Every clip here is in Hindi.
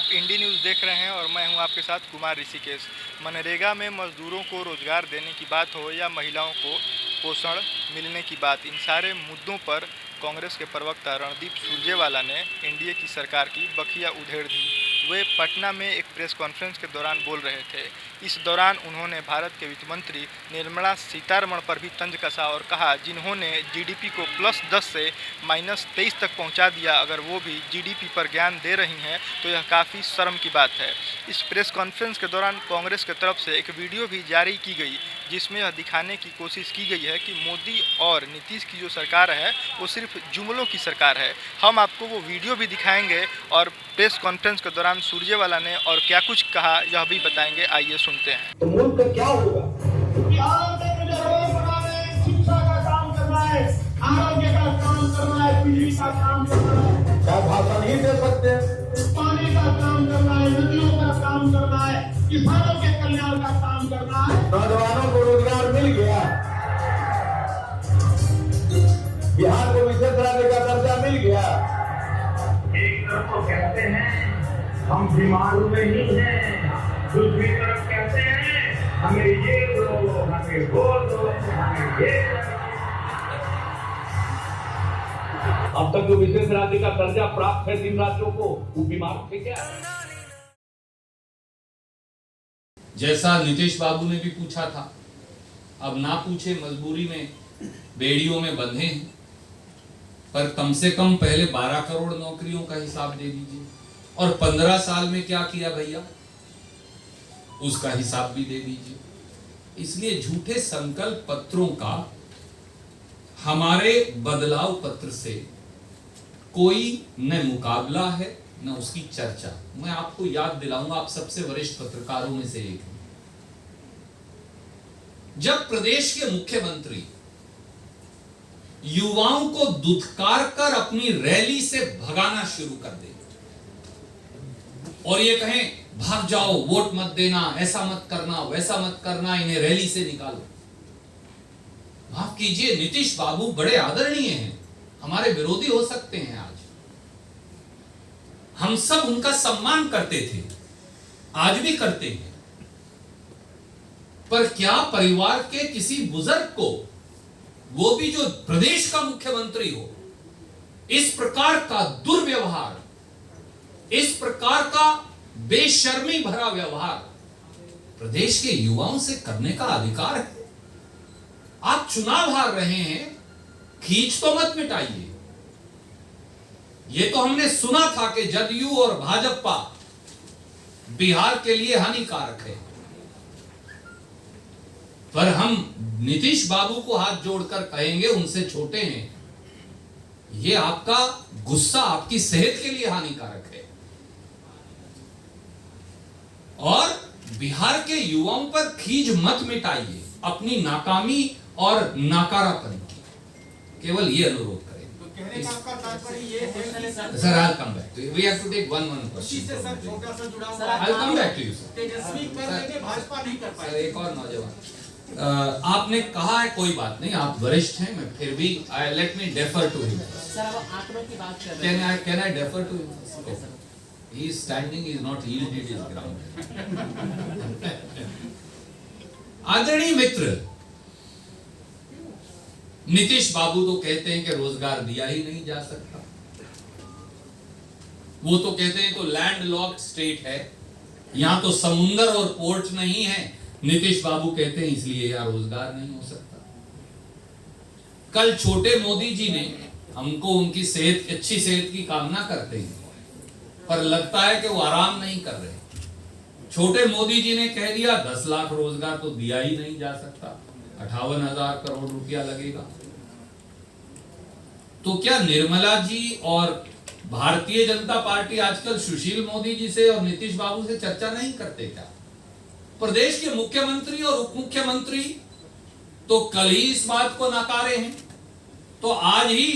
आप इंडी न्यूज़ देख रहे हैं और मैं हूं आपके साथ कुमार ऋषिकेश। मनरेगा में मजदूरों को रोजगार देने की बात हो या महिलाओं को पोषण मिलने की बात, इन सारे मुद्दों पर कांग्रेस के प्रवक्ता रणदीप सुरजेवाला ने एनडीए की सरकार की बखिया उधेड़ दी। वे पटना में एक प्रेस कॉन्फ्रेंस के दौरान बोल रहे थे। इस दौरान उन्होंने भारत के वित्त मंत्री निर्मला सीतारमण पर भी तंज कसा और कहा, जिन्होंने जीडीपी को +10 से -23 तक पहुंचा दिया, अगर वो भी जीडीपी पर ज्ञान दे रही हैं तो यह काफ़ी शर्म की बात है। इस प्रेस कॉन्फ्रेंस के दौरान कांग्रेस की तरफ से एक वीडियो भी जारी की गई, जिसमें यह दिखाने की कोशिश की गई है कि मोदी और नीतीश की जो सरकार है वो सिर्फ जुमलों की सरकार है। हम आपको वो वीडियो भी दिखाएंगे और प्रेस कॉन्फ्रेंस के दौरान सुरजेवाला ने और क्या कुछ कहा यह भी बताएंगे। आइए सुनते हैं। तो मुल्क का क्या होगा? शिक्षा का काम करना है, आरोग्य का काम करना है, बिजली का काम करना है, क्या भाषा नहीं दे सकते? पानी का काम करना है, नदियों का काम करना है, किसानों के कल्याण का काम करना है। नौजवानों को रोजगार मिल गया, बिहार को विशेष राज्य का दर्जा मिल गया। एक तरफ तो कहते हैं हम बीमार हुए ही हैं, दूसरी तरफ कहते हैं हमें ये दो, हमें वो दो, हमें ये। अब तक जो विशेष राज्य का दर्जा प्राप्त है 3 राज्यों को, वो बीमार थे क्या? जैसा नीतीश बाबू ने भी पूछा था, अब ना पूछे, मजबूरी में बेड़ियों में बंधे हैं, पर कम से कम पहले 12 करोड़ नौकरियों का हिसाब दे दीजिए और 15 साल में क्या किया भैया उसका हिसाब भी दे दीजिए। इसलिए झूठे संकल्प पत्रों का हमारे बदलाव पत्र से कोई न मुकाबला है न उसकी चर्चा। मैं आपको याद दिलाऊंगा, आप सबसे वरिष्ठ पत्रकारों में से एक हैं। जब प्रदेश के मुख्यमंत्री युवाओं को दुत्कार कर अपनी रैली से भगाना शुरू कर दे और ये कहें भाग जाओ, वोट मत देना, ऐसा मत करना, वैसा मत करना, इन्हें रैली से निकालो। माफ कीजिए, नीतीश बाबू बड़े आदरणीय हैं, हमारे विरोधी हो सकते हैं, आज हम सब उनका सम्मान करते थे, आज भी करते हैं, पर क्या परिवार के किसी बुजुर्ग को, वो भी जो प्रदेश का मुख्यमंत्री हो, इस प्रकार का दुर्व्यवहार, इस प्रकार का बेशर्मी भरा व्यवहार प्रदेश के युवाओं से करने का अधिकार है? आप चुनाव हार रहे हैं, खींच तो मत मिटाइए। ये तो हमने सुना था कि जदयू और भाजपा बिहार के लिए हानिकारक है, पर हम नीतीश बाबू को हाथ जोड़कर कहेंगे, उनसे छोटे हैं, ये आपका गुस्सा आपकी सेहत के लिए हानिकारक है और बिहार के युवाओं पर खींच मत मिटाइए अपनी नाकामी और नाकारापन की। केवल ये अनुरोध करें। तो कहने का आपका तात्पर्य ये है sir, I'll come back to you. We have to take one question. से सर छोटा सा जुड़ा हुआ I'll come back to you, sir. तेजस्वी कर देंगे, भाजपा नहीं कर सर, पाएगी। एक और नौजवान, आपने कहा है, कोई बात नहीं, आप वरिष्ठ हैं, मैं फिर भी let me defer to him. Sir, अब आंकड़ों की बात कर रहे हैं। Can I defer to him? He is standing, he is not yielded his ground. आदरणीय मित्र, नीतीश बाबू तो कहते हैं कि रोजगार दिया ही नहीं जा सकता। वो तो कहते हैं तो लैंड लॉक्ड स्टेट है, यहां तो समुंदर और पोर्ट नहीं है। नीतीश बाबू कहते हैं इसलिए यहां रोजगार नहीं हो सकता। कल छोटे मोदी जी ने, हमको उनकी सेहत, अच्छी सेहत की कामना करते हैं, पर लगता है कि वो आराम नहीं कर रहे। छोटे मोदी जी ने कह दिया 10 लाख रोजगार तो दिया ही नहीं जा सकता, 58,000 करोड़ रुपया लगेगा। तो क्या निर्मला जी और भारतीय जनता पार्टी आजकल सुशील मोदी जी से और नीतीश बाबू से चर्चा नहीं करते क्या? प्रदेश के मुख्यमंत्री और उप मुख्यमंत्री तो कल ही इस बात को नकारे हैं, तो आज ही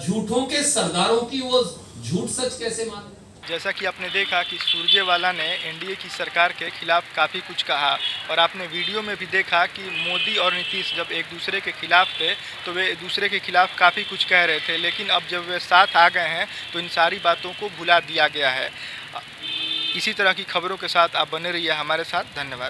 झूठों के सरदारों की वो झूठ सच कैसे माने? जैसा कि आपने देखा कि सुरजेवाला ने एनडीए की सरकार के खिलाफ काफ़ी कुछ कहा और आपने वीडियो में भी देखा कि मोदी और नीतीश जब एक दूसरे के खिलाफ थे तो वे एक दूसरे के खिलाफ काफ़ी कुछ कह रहे थे, लेकिन अब जब वे साथ आ गए हैं तो इन सारी बातों को भुला दिया गया है। इसी तरह की खबरों के साथ आप बने रहिए हमारे साथ। धन्यवाद।